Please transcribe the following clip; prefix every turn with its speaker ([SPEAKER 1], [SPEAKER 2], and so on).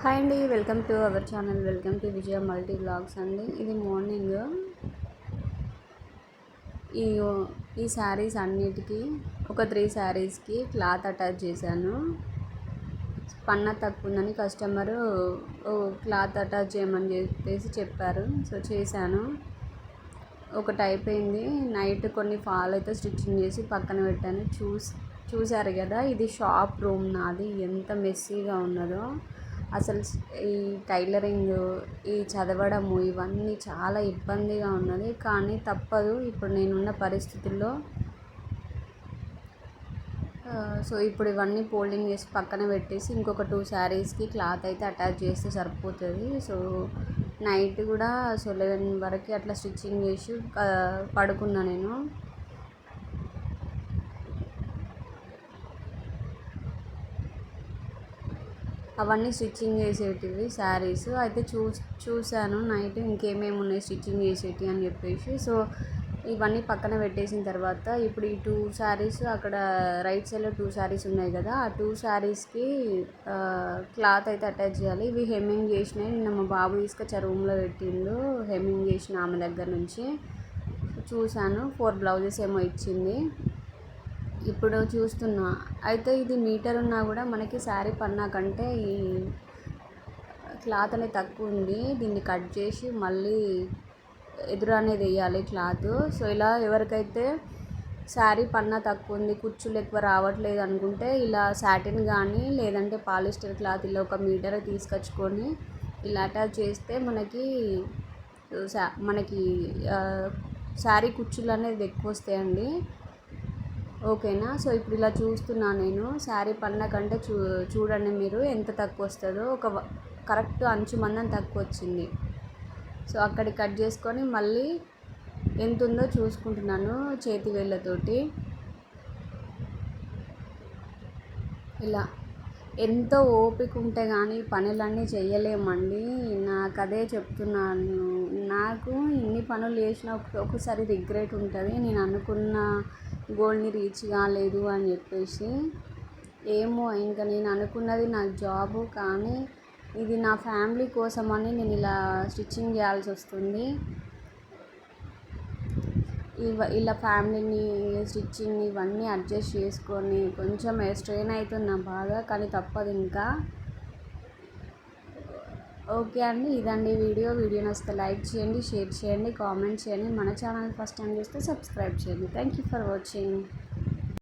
[SPEAKER 1] Hi అండి, welcome to our channel. Welcome to Vijaya multi blogs అండి. ఇది మార్నింగ్. ఈ ఈ శారీస్ అన్నిటికీ ఒక 3 శారీస్కి క్లాత్ అటాచ్ చేశాను. పన్నా తక్కువ ఉందని కస్టమరు క్లాత్ అటాచ్ చేయమని చెప్పారు. సో చేశాను. ఒకటి అయిపోయింది. నైట్ కొన్ని ఫాల్ అయితే స్టిచ్చింగ్ చేసి పక్కన పెట్టాను. చూసారు కదా, ఇది షాప్ రూమ్ నాది. ఎంత మెస్సీగా ఉన్నదో అసలు. ఈ టైలరింగ్, ఈ చదవడము ఇవన్నీ చాలా ఇబ్బందిగా ఉన్నది. కానీ తప్పదు ఇప్పుడు నేనున్న పరిస్థితుల్లో. సో ఇప్పుడు ఇవన్నీ ఫోల్డింగ్ చేసి పక్కన పెట్టేసి ఇంకొక 2 శారీస్కి క్లాత్ అయితే అటాచ్ చేస్తే సరిపోతుంది. సో నైట్ కూడా 11 వరకు అట్లా స్టిచ్చింగ్ చేసి పడుకున్నా నేను. అవన్నీ స్టిచ్చింగ్ చేసేటివి శారీస్ అయితే చూశాను నైట్ ఇంకేమేమి ఉన్నాయి స్టిచ్చింగ్ చేసేటివి అని చెప్పేసి. సో ఇవన్నీ పక్కన పెట్టేసిన తర్వాత ఇప్పుడు ఈ 2 శారీస్, అక్కడ రైట్ సైడ్లో 2 శారీస్ ఉన్నాయి కదా, ఆ 2 శారీస్కి క్లాత్ అయితే అటాచ్ చేయాలి. ఇవి హెమ్మింగ్ చేసినాయి. నిన్న మా బాబు తీసుకొచ్చి రూమ్లో పెట్టిండు హెమ్మింగ్ చేసిన ఆమె దగ్గర నుంచి. చూశాను 4 బ్లౌజెస్ ఏమో ఇచ్చింది. ఇప్పుడు చూస్తున్నా. అయితే ఇది మీటర్ ఉన్నా కూడా మనకి శారీ పన్నా కంటే ఈ క్లాత్ అనేది తక్కువ ఉంది. దీన్ని కట్ చేసి మళ్ళీ ఎదురు అనేది వేయాలి క్లాత్. సో ఇలా ఎవరికైతే శారీ పన్నా తక్కువ ఉంది, కుచ్చులు ఎక్కువ రావట్లేదు అనుకుంటే ఇలా సాటిన్ కానీ లేదంటే పాలిస్టర్ క్లాత్ ఇలా 1 మీటర్ తీసుకొచ్చుకొని ఇలా అటాచ్ చేస్తే మనకి శారీ కుచ్చులు అనేది ఎక్కువ వస్తాయండి. ఓకేనా. సో ఇప్పుడు ఇలా చూస్తున్నా నేను. శారీ పన్నా కంటే చూడండి మీరు ఎంత తక్కువ వస్తుందో. కరెక్ట్ అంచు మందం తక్కువ వచ్చింది. సో అక్కడి కట్ చేసుకొని మళ్ళీ ఎంత ఉందో చూసుకుంటున్నాను చేతి వేళ్ళతోటి. ఇలా ఎంతో ఓపిక ఉంటే కానీ పనులన్నీ చేయలేమండి. నాకు అదే చెప్తున్నాను. నాకు ఇన్ని పనులు చేసిన ఒకసారి రిగ్రెట్ ఉంటుంది, నేను అనుకున్న గోల్ని రీచ్ కాలేదు అని చెప్పేసి. ఏమో ఇంకా నేను అనుకున్నది నాకు జాబు, కానీ ఇది నా ఫ్యామిలీ కోసమని నేను ఇలా స్టిచ్చింగ్ చేయాల్సి వస్తుంది. ఇలా ఫ్యామిలీని, స్టిచ్చింగ్ ఇవన్నీ అడ్జస్ట్ చేసుకొని కొంచెం స్ట్రెయిన్ అవుతున్నా బాగా, కానీ తప్పదు ఇంకా. ఓకే అండి, ఇదండి వీడియో నచ్చితే లైక్ చేయండి, షేర్ చేయండి, కామెంట్ చేయండి. మన ఛానల్ ఫస్ట్ టైం చూస్తే సబ్స్క్రైబ్ చేయండి. Thank you for watching.